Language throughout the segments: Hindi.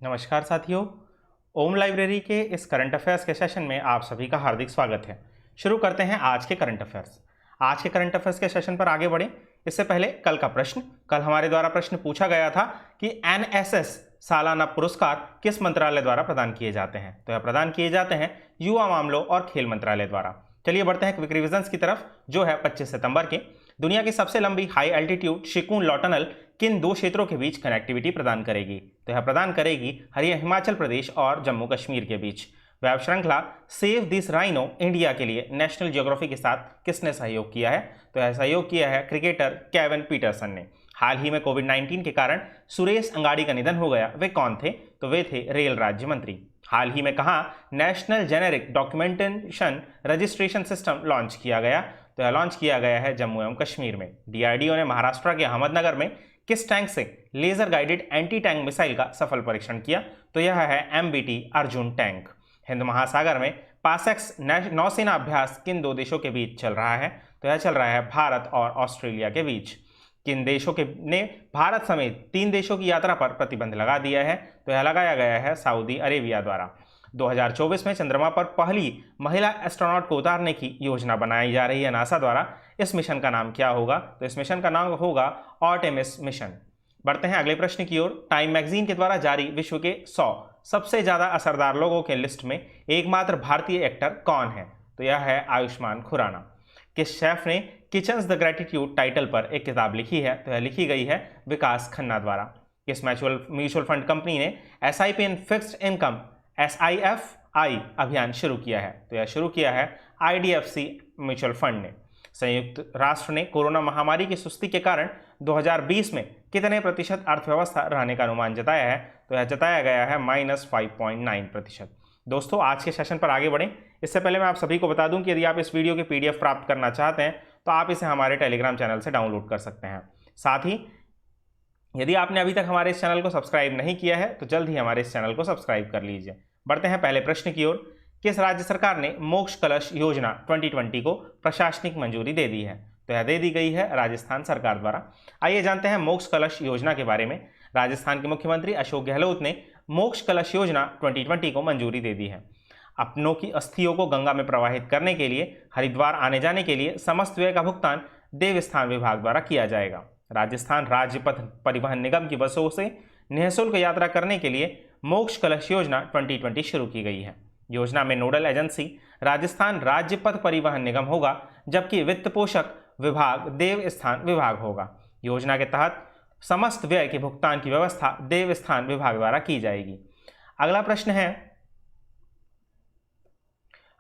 नमस्कार साथियों। ओम लाइब्रेरी के इस करंट अफेयर्स के सेशन में आप सभी का हार्दिक स्वागत है। शुरू करते हैं आज के करंट अफेयर्स। आज के करंट अफेयर्स के सेशन पर आगे बढ़ें इससे पहले कल का प्रश्न। कल हमारे द्वारा प्रश्न पूछा गया था कि एनएसएस सालाना पुरस्कार किस मंत्रालय द्वारा प्रदान किए जाते हैं। तो यह प्रदान किए जाते हैं युवा मामलों और खेल मंत्रालय द्वारा। चलिए बढ़ते हैं क्विक रिविजन्स की तरफ, जो है 25 सितंबर के। दुनिया की सबसे लंबी हाई एल्टीट्यूड सिकुन लॉ टनल किन दो क्षेत्रों के बीच कनेक्टिविटी प्रदान करेगी। तो यह प्रदान करेगी हिमाचल प्रदेश और जम्मू कश्मीर के बीच। वेब श्रृंखला सेव दिस राइनो इंडिया के लिए नेशनल ज्योग्राफी के साथ किसने सहयोग किया है। तो यह सहयोग किया है क्रिकेटर केविन पीटरसन ने। हाल ही में कोविड-19 के कारण सुरेश अंगाड़ी का निधन हो गया। वे कौन थे? तो वे थे रेल राज्य मंत्री। हाल ही में कहा national generic documentation registration system launch किया गया। तो यह लॉन्च किया गया है जम्मू एवं कश्मीर में। डीआरडीओ ने महाराष्ट्र के अहमदनगर में किस टैंक से laser guided anti tank missile का सफल परीक्षण किया। तो यह है एमबीटी अर्जुन टैंक। हिंद महासागर में पासेक्स नौसेना अभ्यास किन दो देशों के बीच चल रहा है। तो यह चल रहा है भारत और ऑस्ट्रेलिया के बीच। किन देशों के ने भारत समेत 3 देशों की यात्रा पर प्रतिबंध लगा दिया है। तो यह लगाया गया है सऊदी अरेबिया द्वारा। 2024 में चंद्रमा पर पहली महिला एस्ट्रोनॉट को उतारने की योजना बनाई जा रही है नासा द्वारा। इस मिशन का नाम क्या होगा? तो इस मिशन का नाम होगा आर्टेमिस मिशन। बढ़ते हैं अगले प्रश्न की ओर। टाइम मैगजीन के द्वारा जारी विश्व के 100 सबसे ज्यादा असरदार लोगों के लिस्ट में एकमात्र भारतीय एक्टर कौन है? तो यह है आयुष्मान खुराना। किस शेफ ने किचन्स द ग्रेटिट्यूड टाइटल पर एक किताब लिखी है? तो यह लिखी गई है विकास खन्ना द्वारा। किस म्यूचुअल फंड कंपनी ने SIP in fixed income SIFI अभियान शुरू किया है? तो यह शुरू किया है IDFC म्यूचुअल फंड ने। संयुक्त राष्ट्र ने कोरोना महामारी की सुस्ती के कारण 2020 में कितने प्रतिशत अर्थव्यवस्था रहने का अनुमान जताया है? तो यह जताया गया है -5.9%। दोस्तों, आज के सेशन पर आगे बढ़ें इससे पहले मैं आप सभी को बता दूं कि यदि आप इस वीडियो की PDF प्राप्त करना चाहते हैं तो आप इसे हमारे टेलीग्राम चैनल से डाउनलोड कर सकते हैं। साथ ही यदि आपने अभी तक हमारे इस चैनल को सब्सक्राइब नहीं किया है तो जल्द ही हमारे इस चैनल को सब्सक्राइब कर लीजिए। बढ़ते हैं पहले प्रश्न की ओर। किस राज्य सरकार ने मोक्ष कलश योजना 2020 को प्रशासनिक मंजूरी दे दी है? तो यह दे दी गई है राजस्थान सरकार द्वारा। आइए जानते हैं मोक्ष कलश योजना के बारे में। राजस्थान के मुख्यमंत्री अशोक गहलोत ने मोक्ष कलश योजना 2020 को मंजूरी दे दी है। अपनों की अस्थियों को गंगा में प्रवाहित करने के लिए हरिद्वार आने जाने के लिए समस्त व्यय का भुगतान देवस्थान विभाग द्वारा किया जाएगा। राजस्थान राज्य पथ परिवहन निगम की बसों से निःशुल्क यात्रा करने के लिए मोक्ष कलश योजना 2020 शुरू की गई है। योजना में नोडल एजेंसी राजस्थान राज्य पथ परिवहन निगम होगा, जबकि वित्त पोषक विभाग देवस्थान विभाग होगा। योजना के तहत समस्त व्यय के भुगतान की व्यवस्था देवस्थान विभाग द्वारा की जाएगी। अगला प्रश्न है,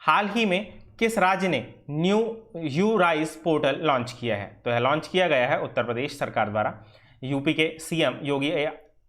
हाल ही में किस राज्य ने new you rice portal launch किया है? तो यह लॉन्च किया गया है उत्तर प्रदेश सरकार द्वारा। यूपी के सीएम योगी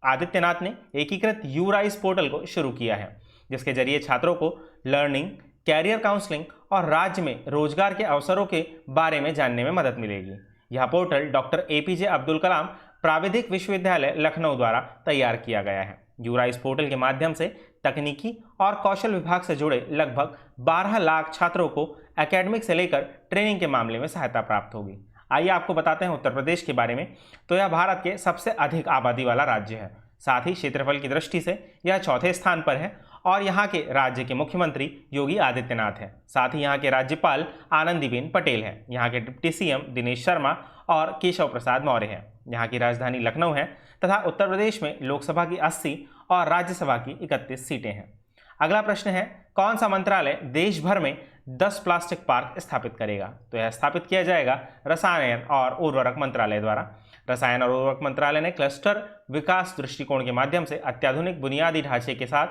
आदित्यनाथ ने एकीकृत यू राइस पोर्टल को शुरू किया है, जिसके जरिए छात्रों को लर्निंग, कैरियर काउंसलिंग और राज्य में रोजगार के अवसरों के बारे में जानने में मदद मिलेगी। यह portal doctor APJ Abdul Kalam प्राविधिक विश्वविद्यालय लखनऊ द्वारा तैयार किया गया है। यू राइस पोर्टल के माध्यम से तकनीकी और कौशल विभाग से जुड़े लगभग 12 लाख छात्रों को एकेडमिक से लेकर ट्रेनिंग के मामले में सहायता प्राप्त होगी। आइए आपको बताते हैं उत्तर प्रदेश के बारे में। तो यह भारत के सबसे अधिक आबादी वाला राज्य है। साथ ही क्षेत्रफल की दृष्टि से यह चौथे स्थान पर है और यहाँ के राज्य के मुख्यमंत्री योगी आदित्यनाथ है। साथ ही यहाँ के राज्यपाल आनंदीबेन पटेल है। यहाँ के डिप्टी CM दिनेश शर्मा और केशव प्रसाद मौर्य है। यहाँ की राजधानी लखनऊ है तथा उत्तर प्रदेश में लोकसभा की 80 और राज्यसभा की 31 सीटें हैं। अगला प्रश्न है, कौन सा मंत्रालय देश भर में 10 प्लास्टिक पार्क स्थापित करेगा? तो यह स्थापित किया जाएगा रसायन और उर्वरक मंत्रालय द्वारा। रसायन और उर्वरक मंत्रालय ने क्लस्टर विकास दृष्टिकोण के माध्यम से अत्याधुनिक बुनियादी ढांचे के साथ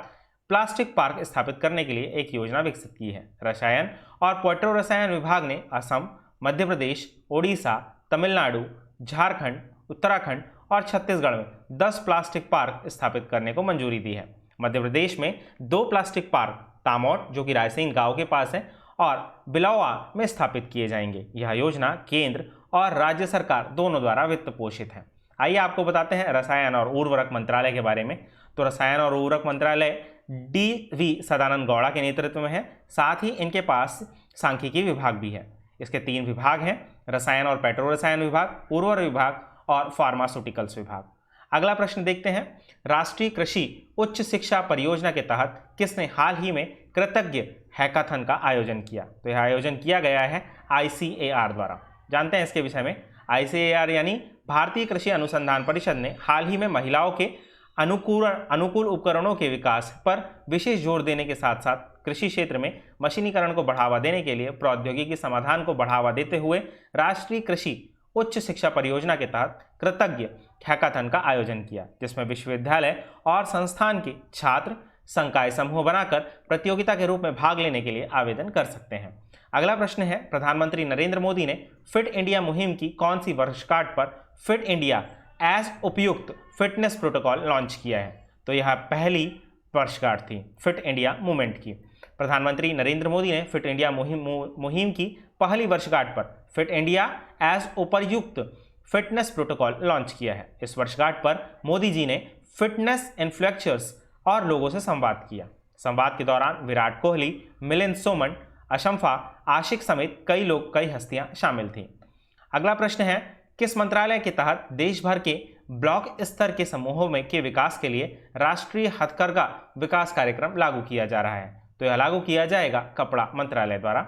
प्लास्टिक पार्क स्थापित करने के लिए एक योजना विकसित की है। रसायन और पेट्रो रसायन विभाग ने असम, मध्य प्रदेश, ओडिशा, तमिलनाडु, झारखंड, उत्तराखंड और छत्तीसगढ़ में 10 प्लास्टिक पार्क स्थापित करने को मंजूरी दी है। मध्य प्रदेश में 2 प्लास्टिक पार्क तामोट, जो कि रायसेन गांव के पास है, और बिलौआ में स्थापित किए जाएंगे। यह योजना केंद्र और राज्य सरकार दोनों द्वारा वित्त पोषित है। आइए आपको बताते हैं रसायन और उर्वरक मंत्रालय के बारे में। तो रसायन और उर्वरक मंत्रालय DV सदानंद गौड़ा के नेतृत्व में है। साथ ही इनके पास सांख्यिकी विभाग भी है। इसके 3 विभाग हैं, रसायन और पेट्रो रसायन विभाग, उर्वरक विभाग और फार्मास्यूटिकल्स विभाग। अगला प्रश्न देखते हैं, राष्ट्रीय कृषि उच्च शिक्षा परियोजना के तहत किसने हाल ही में कृतज्ञ हैकाथन का आयोजन किया? तो यह आयोजन किया गया है ICAR द्वारा। जानते हैं इसके विषय में। ICAR यानी भारतीय कृषि अनुसंधान परिषद ने हाल ही में महिलाओं के अनुकूल उपकरणों के विकास पर विशेष जोर देने के साथ साथ कृषि क्षेत्र में मशीनीकरण को बढ़ावा देने के लिए प्रौद्योगिकी समाधान को बढ़ावा देते हुए राष्ट्रीय कृषि उच्च शिक्षा परियोजना के तहत कृतज्ञ हैकाथन का आयोजन किया, जिसमें विश्वविद्यालय और संस्थान के छात्र संकाय समूह बनाकर प्रतियोगिता के रूप में भाग लेने के लिए आवेदन कर सकते हैं। अगला प्रश्न है, प्रधानमंत्री नरेंद्र मोदी ने फिट इंडिया मुहिम की कौन सी वर्षगांठ पर फिट इंडिया एज उपयुक्त फिटनेस प्रोटोकॉल लॉन्च किया है? तो यह पहली वर्षगांठ थी फिट इंडिया मूवमेंट की। प्रधानमंत्री नरेंद्र मोदी ने फिट इंडिया मुहिम की पहली वर्षगांठ पर फिट इंडिया एज उपयुक्त फिटनेस प्रोटोकॉल लॉन्च किया है। इस वर्षगांठ पर मोदी जी ने फिटनेस इन्फ्लुएंसर्स और लोगों से संवाद किया। संवाद के दौरान विराट कोहली, मिलिंद सोमन, अशंफा, आशिक समेत कई हस्तियां शामिल थीं। अगला प्रश्न है, किस मंत्रालय के तहत देश भर के ब्लॉक स्तर के समूहों में के विकास के लिए राष्ट्रीय हथकरघा विकास कार्यक्रम लागू किया जा रहा है? तो यह लागू किया जाएगा कपड़ा मंत्रालय द्वारा।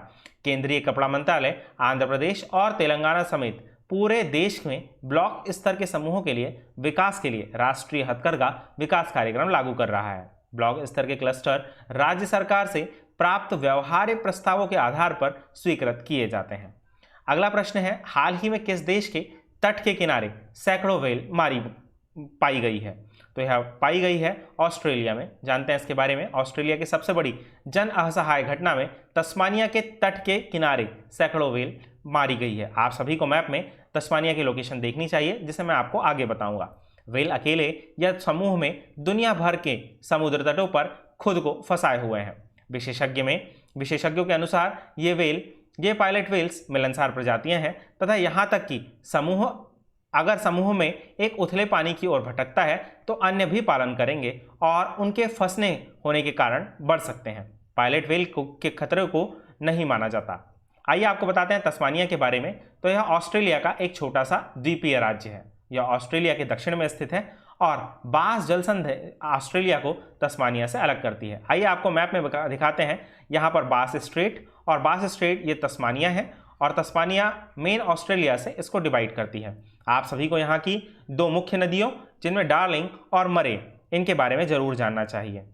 केंद्रीय कपड़ा मंत्रालय आंध्र प्रदेश और तेलंगाना समेत पूरे देश में ब्लॉक स्तर के समूहों के लिए विकास के लिए राष्ट्रीय हथकरघा विकास कार्यक्रम लागू कर रहा है। ब्लॉक स्तर के क्लस्टर राज्य सरकार से प्राप्त व्यवहार्य प्रस्तावों के आधार पर स्वीकृत किए जाते हैं। अगला प्रश्न है, हाल ही में किस देश के तट के किनारे सैकड़ों व्हेल मारी पाई गई है? तो यह पाई गई है ऑस्ट्रेलिया में। जानते हैं इसके बारे में। ऑस्ट्रेलिया की सबसे बड़ी जन असहाय घटना में तस्मानिया के तट के किनारे सैकड़ों व्हेल मारी गई है। आप सभी को मैप में तस्मानिया की लोकेशन देखनी चाहिए, जिसे मैं आपको आगे बताऊंगा। व्हेल अकेले या समूह में दुनिया भर के समुद्र तटों पर खुद को फंसाए हुए हैं। विशेषज्ञों के अनुसार ये पायलट व्हेल्स मिलनसार प्रजातियां हैं तथा यहाँ तक कि अगर समूह में एक उथले पानी की ओर भटकता है तो अन्य भी पालन करेंगे और उनके फंसने होने के कारण बढ़ सकते हैं। पायलट व्हेल के खतरे को नहीं माना जाता। आइए आपको बताते हैं तस्मानिया के बारे में। तो यह ऑस्ट्रेलिया का एक छोटा सा द्वीपीय राज्य है। यह ऑस्ट्रेलिया के दक्षिण में स्थित है और बास जलसंधि ऑस्ट्रेलिया को तस्मानिया से अलग करती है। आइए आपको मैप में दिखाते हैं। यहाँ पर बास स्ट्रेट ये तस्मानिया है और तस्मानिया मेन ऑस्ट्रेलिया से इसको डिवाइड करती है। आप सभी को यहाँ की दो मुख्य नदियों जिनमें डार्लिंग और मरे, इनके बारे में जरूर जानना चाहिए।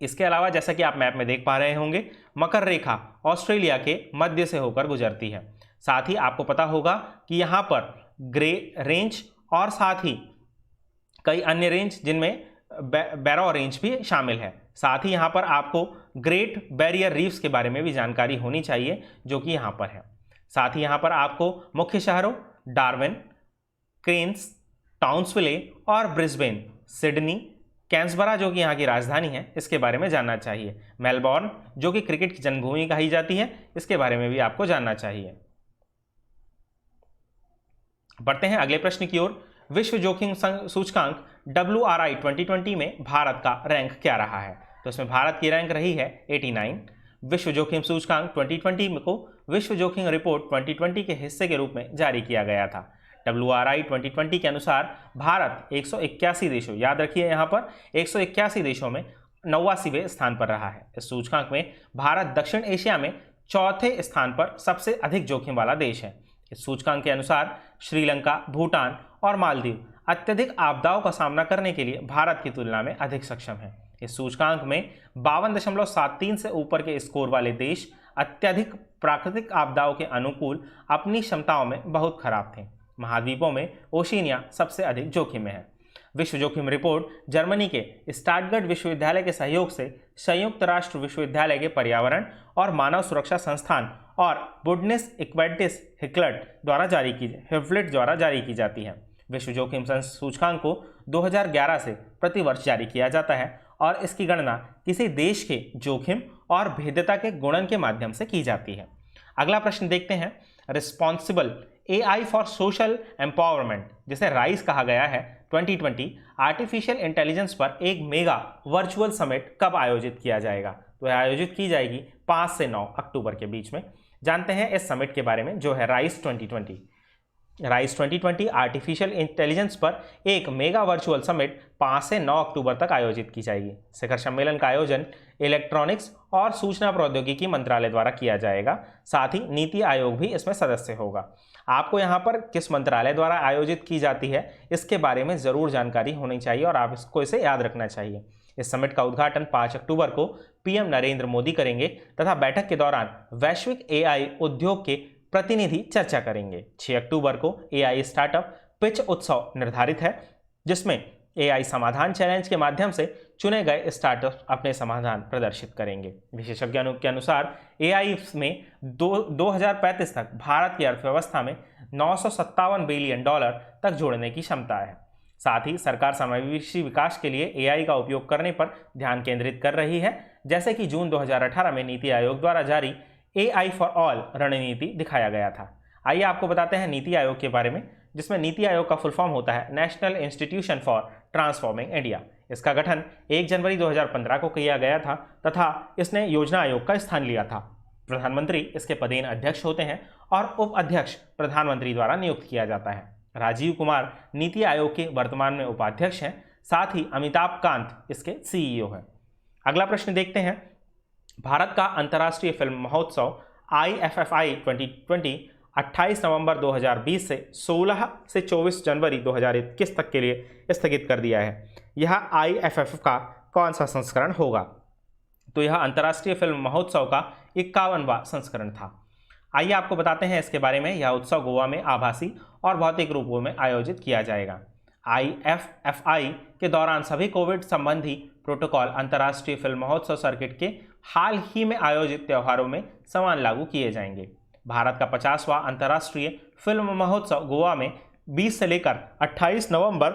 इसके अलावा जैसा कि आप मैप में देख पा रहे होंगे, मकर रेखा ऑस्ट्रेलिया के मध्य से होकर गुजरती है। साथ ही आपको पता होगा कि यहाँ पर ग्रे रेंज और साथ ही कई अन्य रेंज जिनमें बैरो रेंज भी शामिल है। साथ ही यहाँ पर आपको ग्रेट बैरियर रीफ्स के बारे में भी जानकारी होनी चाहिए, जो कि यहाँ पर है। साथ ही यहाँ पर आपको मुख्य शहरों डार्विन, क्रेन्स, टाउन्सविले और ब्रिस्बेन, सिडनी, कैन्सबरा जो कि यहाँ की राजधानी है, इसके बारे में जानना चाहिए। मेलबॉर्न जो कि क्रिकेट की जन्मभूमि कही जाती है, इसके बारे में भी आपको जानना चाहिए। बढ़ते हैं अगले प्रश्न की ओर। विश्व जोखिम सूचकांक WRI 2020 में भारत का रैंक क्या रहा है? तो इसमें भारत की रैंक रही है 89। विश्व जोखिम सूचकांक 2020 को विश्व जोखिम रिपोर्ट 2020 के हिस्से के रूप में जारी किया गया था। WRI 2020 के अनुसार भारत 181 देशों, याद रखिए यहाँ पर 181 देशों में 89वें स्थान पर रहा है। इस सूचकांक में भारत दक्षिण एशिया में चौथे स्थान पर सबसे अधिक जोखिम वाला देश है। इस सूचकांक के अनुसार श्रीलंका, भूटान और मालदीव अत्यधिक आपदाओं का सामना करने के लिए भारत की तुलना में अधिक सक्षम है। इस सूचकांक में 52.73 से ऊपर के स्कोर वाले देश अत्यधिक प्राकृतिक आपदाओं के अनुकूल अपनी क्षमताओं में बहुत खराब थे। महाद्वीपों में ओशिनिया सबसे अधिक जोखिम में है। विश्व जोखिम रिपोर्ट जर्मनी के स्टटगार्ट विश्वविद्यालय के सहयोग से संयुक्त राष्ट्र विश्वविद्यालय के पर्यावरण और मानव सुरक्षा संस्थान और बुडनेस इक्वेटिस हिक्लट द्वारा जारी की जाती है। विश्व जोखिम सूचकांक को 2011 से प्रतिवर्ष जारी किया जाता है और इसकी गणना किसी देश के जोखिम और भेद्यता के गुणन के माध्यम से की जाती है। अगला प्रश्न देखते हैं। Responsible AI for social empowerment, जिसे राइस कहा गया है, 2020 आर्टिफिशियल इंटेलिजेंस पर एक मेगा वर्चुअल समिट कब आयोजित किया जाएगा? तो यह आयोजित की जाएगी 5 से 9 अक्टूबर के बीच में। जानते हैं इस समिट के बारे में, जो है राइस 2020। राइज 2020 आर्टिफिशियल इंटेलिजेंस पर एक मेगा वर्चुअल समिट 5 से 9 अक्टूबर तक आयोजित की जाएगी। शिखर सम्मेलन का आयोजन इलेक्ट्रॉनिक्स और सूचना प्रौद्योगिकी मंत्रालय द्वारा किया जाएगा। साथ ही नीति आयोग भी इसमें सदस्य होगा। आपको यहाँ पर किस मंत्रालय द्वारा आयोजित की जाती है इसके बारे में ज़रूर जानकारी होनी चाहिए और आप इसको इसे याद रखना चाहिए। इस समिट का उद्घाटन 5 अक्टूबर को पीएम नरेंद्र मोदी करेंगे तथा बैठक के दौरान वैश्विक एआई उद्योग के प्रतिनिधि चर्चा करेंगे। 6 अक्टूबर को एआई स्टार्टअप पिच उत्सव निर्धारित है, जिसमें एआई समाधान चैलेंज के माध्यम से चुने गए स्टार्टअप अपने समाधान प्रदर्शित करेंगे। विशेषज्ञों के अनुसार एआई में 2035 तक भारत की अर्थव्यवस्था में $957 बिलियन तक जोड़ने की क्षमता है। साथ ही सरकार समावेशी विकास के लिए एआई का उपयोग करने पर ध्यान केंद्रित कर रही है, जैसे कि जून 2018 में नीति आयोग द्वारा जारी एआई फॉर ऑल रणनीति दिखाया गया था। आइए आपको बताते हैं नीति आयोग के बारे में, जिसमें नीति आयोग का फुल फॉर्म होता है national institution for transforming India. इसका गठन 1 जनवरी 2015 को किया गया था तथा इसने योजना आयोग का स्थान लिया था। प्रधानमंत्री इसके पदेन अध्यक्ष होते हैं और उप अध्यक्ष प्रधानमंत्री द्वारा नियुक्त किया जाता है। राजीव कुमार नीति आयोग के वर्तमान में उपाध्यक्ष हैं। साथ ही अमिताभ कांत इसके सीईओ हैं। अगला प्रश्न देखते हैं। भारत का अंतर्राष्ट्रीय फिल्म महोत्सव IFFI 2020 28 नवंबर 2020 से 16 से 24 जनवरी 2021 तक के लिए स्थगित कर दिया है। यह IFF का कौन सा संस्करण होगा? तो यह अंतर्राष्ट्रीय फिल्म महोत्सव का 51वां संस्करण था। आइए आपको बताते हैं इसके बारे में। यह उत्सव गोवा में आभासी और भौतिक रूपों में आयोजित किया जाएगा। IFFI के दौरान सभी कोविड संबंधी प्रोटोकॉल अंतर्राष्ट्रीय फिल्म महोत्सव सर्किट के हाल ही में आयोजित त्योहारों में समान लागू किए जाएंगे। भारत का 50वां अंतर्राष्ट्रीय फिल्म महोत्सव गोवा में 20 से लेकर 28 नवंबर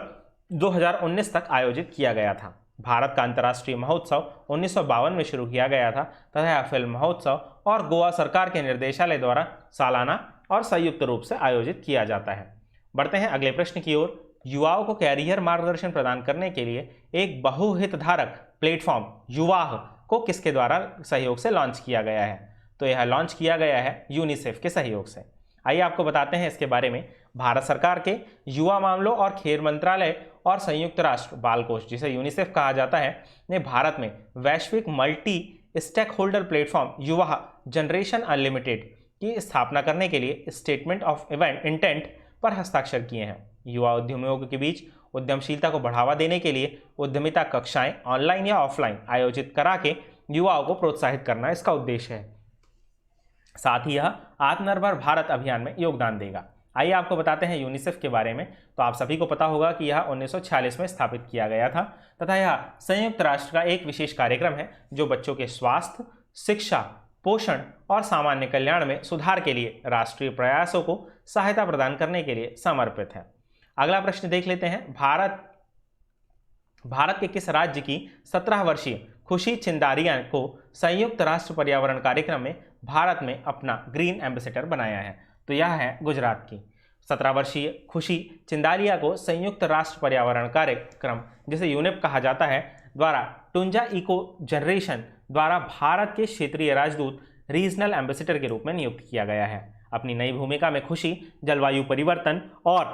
2019 तक आयोजित किया गया था। भारत का अंतर्राष्ट्रीय महोत्सव 1952 में शुरू किया गया था तथा यह फिल्म महोत्सव और गोवा सरकार के निर्देशालय द्वारा सालाना और संयुक्त रूप से आयोजित किया जाता है। बढ़ते हैं अगले प्रश्न की ओर। युवाओं को कैरियर मार्गदर्शन प्रदान करने के लिए एक बहुहितधारक प्लेटफॉर्म युवाह को किसके द्वारा सहयोग से लॉन्च किया गया है? तो यह लॉन्च किया गया है यूनिसेफ के सहयोग से। आइए आपको बताते हैं इसके बारे में। भारत सरकार के युवा मामलों और खेल मंत्रालय और संयुक्त राष्ट्र बाल कोष, जिसे यूनिसेफ कहा जाता है, ने भारत में वैश्विक मल्टी स्टेक होल्डर प्लेटफॉर्म युवा जनरेशन अनलिमिटेड की स्थापना करने के लिए स्टेटमेंट ऑफ इंटेंट पर हस्ताक्षर किए हैं। युवा उद्यमियों के बीच उद्यमशीलता को बढ़ावा देने के लिए उद्यमिता कक्षाएं ऑनलाइन या ऑफलाइन आयोजित करा के युवाओं को प्रोत्साहित करना इसका उद्देश्य है। साथ ही यह आत्मनिर्भर भारत अभियान में योगदान देगा। आइए आपको बताते हैं यूनिसेफ के बारे में। तो आप सभी को पता होगा कि यह 1946 में स्थापित किया गया था तथा यह संयुक्त राष्ट्र का एक विशेष कार्यक्रम है जो बच्चों के स्वास्थ्य, शिक्षा, पोषण और सामान्य कल्याण में सुधार के लिए राष्ट्रीय प्रयासों को सहायता प्रदान करने के लिए समर्पित है। अगला प्रश्न देख लेते हैं। भारत के किस राज्य की 17 वर्षीय खुशी चिंदारिया को संयुक्त राष्ट्र पर्यावरण कार्यक्रम में भारत में अपना ग्रीन एम्बेसडर बनाया है? तो यह है गुजरात की 17 वर्षीय खुशी चिंदारिया को संयुक्त राष्ट्र पर्यावरण कार्यक्रम, जिसे यूनेप कहा जाता है, द्वारा टुंजा इको जनरेशन द्वारा भारत के क्षेत्रीय राजदूत रीजनल एम्बेसडर के रूप में नियुक्त किया गया है। अपनी नई भूमिका में खुशी जलवायु परिवर्तन और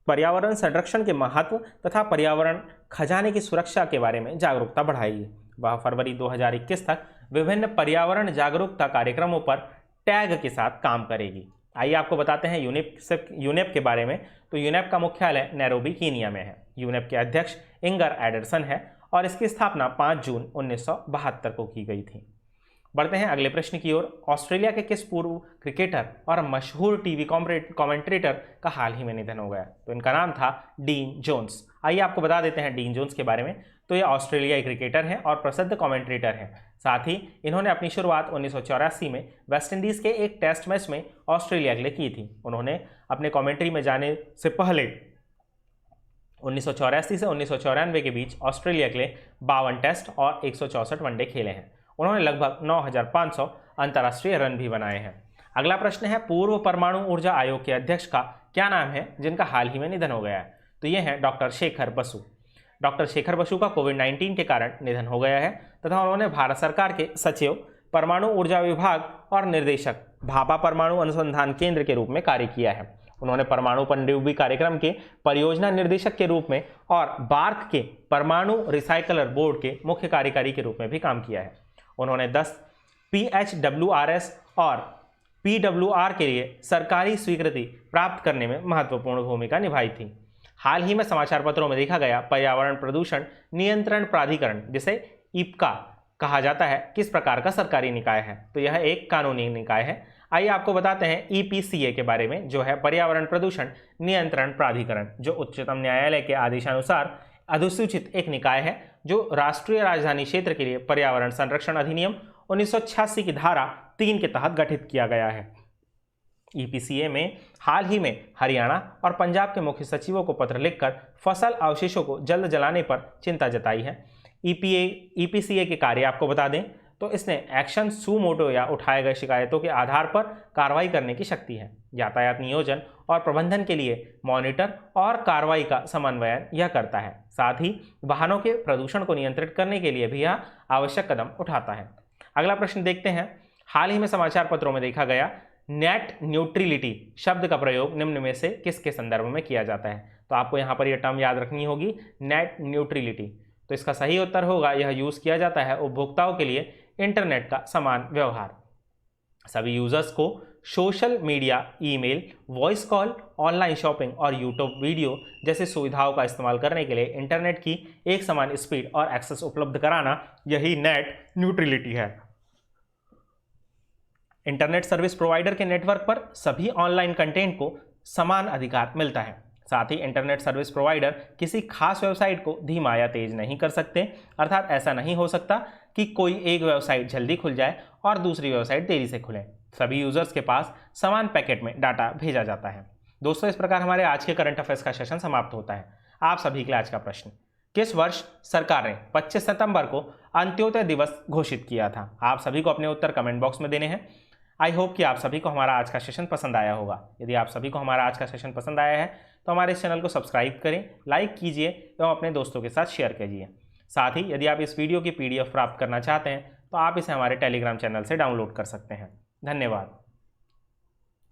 पर्यावरण संरक्षण के महत्व तथा पर्यावरण खजाने की सुरक्षा के बारे में जागरूकता बढ़ाएगी। वह फरवरी 2021 तक विभिन्न पर्यावरण जागरूकता कार्यक्रमों पर टैग के साथ काम करेगी। आइए आपको बताते हैं यूनेप के बारे में। तो यूनेप का मुख्यालय नैरोबी कीनिया में है। यूनेप के अध्यक्ष इंगर एडरसन है और इसकी स्थापना 5 जून 1972 को की गई थी। बढ़ते हैं अगले प्रश्न की ओर। ऑस्ट्रेलिया के किस पूर्व क्रिकेटर और मशहूर टीवी कमेंट्रेटर का हाल ही में निधन हो गया? तो इनका नाम था डीन जोन्स। आइए आपको बता देते हैं डीन जोन्स के बारे में। तो ये ऑस्ट्रेलियाई क्रिकेटर हैं और प्रसिद्ध कमेंट्रेटर हैं। साथ ही इन्होंने अपनी शुरुआत 1984 में वेस्टइंडीज़ के एक टेस्ट मैच में ऑस्ट्रेलिया के लिए की थी। उन्होंने अपने कमेंट्री में जाने से पहले 1984 से 1994 के बीच ऑस्ट्रेलिया के लिए 52 टेस्ट और 164 वनडे खेले हैं। उन्होंने लगभग 9,500 अंतर्राष्ट्रीय रन भी बनाए हैं। अगला प्रश्न है, पूर्व परमाणु ऊर्जा आयोग के अध्यक्ष का क्या नाम है जिनका हाल ही में निधन हो गया है? तो ये हैं डॉक्टर शेखर बसु। डॉक्टर शेखर बसु का कोविड-19 के कारण निधन हो गया है तथा उन्होंने भारत सरकार के सचिव, परमाणु ऊर्जा विभाग और निर्देशक भाभा परमाणु अनुसंधान केंद्र के रूप में कार्य किया है। उन्होंने परमाणु पनडुब्बी कार्यक्रम के परियोजना निर्देशक के रूप में और बार्क के परमाणु रिसाइकलर बोर्ड के मुख्य कार्यकारी के रूप में भी काम किया है। उन्होंने 10 PHWRS और PWR के लिए सरकारी स्वीकृति प्राप्त करने में महत्वपूर्ण भूमिका निभाई थी। हाल ही में समाचार पत्रों में देखा गया पर्यावरण प्रदूषण नियंत्रण प्राधिकरण, जिसे IPCA कहा जाता है, किस प्रकार का सरकारी निकाय है? तो यह एक कानूनी निकाय है। आइए आपको बताते हैं EPCA के बारे में, जो है पर्यावरण प्रदूषण नियंत्रण प्राधिकरण, जो उच्चतम न्यायालय के आदेशानुसार अधिसूचित एक निकाय है, जो राष्ट्रीय राजधानी क्षेत्र के लिए पर्यावरण संरक्षण अधिनियम 1986 की धारा 3 के तहत गठित किया गया है। EPCA में हाल ही में हरियाणा और पंजाब के मुख्य सचिवों को पत्र लिखकर फसल अवशेषों को जल्द जलाने पर चिंता जताई है। EPCA के कार्य आपको बता दें तो इसने एक्शन सू मोटो या उठाए गए शिकायतों के आधार पर कार्रवाई करने की शक्ति है। यातायात नियोजन और प्रबंधन के लिए मॉनिटर और कार्रवाई का समन्वयन यह करता है। साथ ही वाहनों के प्रदूषण को नियंत्रित करने के लिए भी यह आवश्यक कदम उठाता है। अगला प्रश्न देखते हैं। हाल ही में समाचार पत्रों में देखा गया नेट न्यूट्रिलिटी शब्द का प्रयोग निम्न में से किसके संदर्भ में किया जाता है? तो आपको यहाँ पर यह टर्म याद रखनी होगी, नेट न्यूट्रिलिटी। तो इसका सही उत्तर होगा, यह यूज किया जाता है उपभोक्ताओं के लिए इंटरनेट का समान व्यवहार। सभी यूजर्स को social media, email, voice call, online shopping और यूट्यूब वीडियो जैसे सुविधाओं का इस्तेमाल करने के लिए इंटरनेट की एक समान स्पीड और एक्सेस उपलब्ध कराना, यही नेट न्यूट्रिलिटी है। इंटरनेट सर्विस प्रोवाइडर के नेटवर्क पर सभी ऑनलाइन कंटेंट को समान अधिकार मिलता है। साथ ही इंटरनेट सर्विस प्रोवाइडर किसी खास वेबसाइट को धीमा या तेज नहीं कर सकते, अर्थात ऐसा नहीं हो सकता कि कोई एक वेबसाइट जल्दी खुल जाए और दूसरी वेबसाइट देरी से खुले। सभी यूजर्स के पास समान पैकेट में डाटा भेजा जाता है। दोस्तों, इस प्रकार हमारे आज के करंट अफेयर्स का सेशन समाप्त होता है। आप सभी के लिए आज का प्रश्न, किस वर्ष सरकार ने 25 सितंबर को अंत्योदय दिवस घोषित किया था? आप सभी को अपने उत्तर कमेंट बॉक्स में देने हैं। आई होप कि आप सभी को हमारा आज का सेशन पसंद आया होगा। यदि आप सभी को हमारा आज का सेशन पसंद आया है तो हमारे इस चैनल को सब्सक्राइब करें, लाइक कीजिए एवं अपने दोस्तों के साथ शेयर कीजिए। साथ ही यदि आप इस वीडियो की PDF प्राप्त करना चाहते हैं तो आप इसे हमारे टेलीग्राम चैनल से डाउनलोड कर सकते हैं। धन्यवाद।